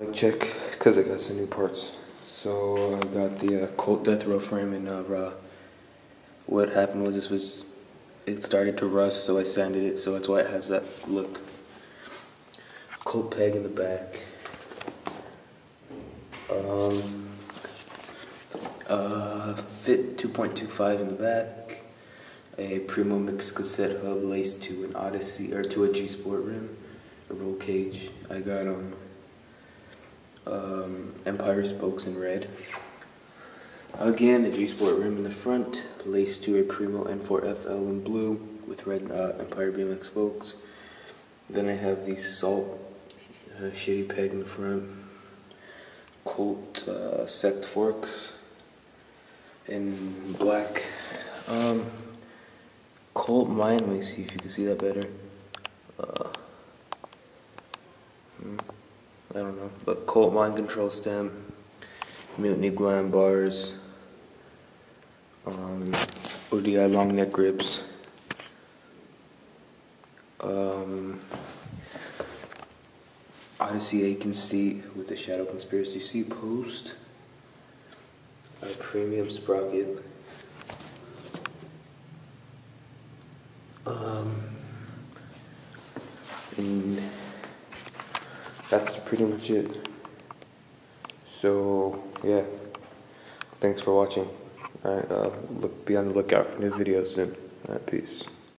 Bike check because I got some new parts. So I got the Colt death row frame in raw. What happened was it started to rust, so I sanded it, so that's why it has that look. Colt peg in the back. Fit 2.25 in the back. A PRIMO mixed cassette hub laced to an ODYSSEY or to a GSPORT rim. A roll cage. I got Empire spokes in red. Again, the GSPORT rim in the front, laced to a PRIMO N4FL in blue with red Empire Bmx spokes. Then I have the SALT shitty peg in the front. Colt SECT forks in black. Colt mine, let me see if you can see that better. I don't know, but Colt mind control stem, MUTNIY GLAM bars, ODYSSEY long neck grips, ODYSSEY AIKEN seat with the Shadow Conspiracy seat post, a premium sprocket, and that's pretty much it. So yeah, thanks for watching. Alright, be on the lookout for new videos soon. Alright, peace.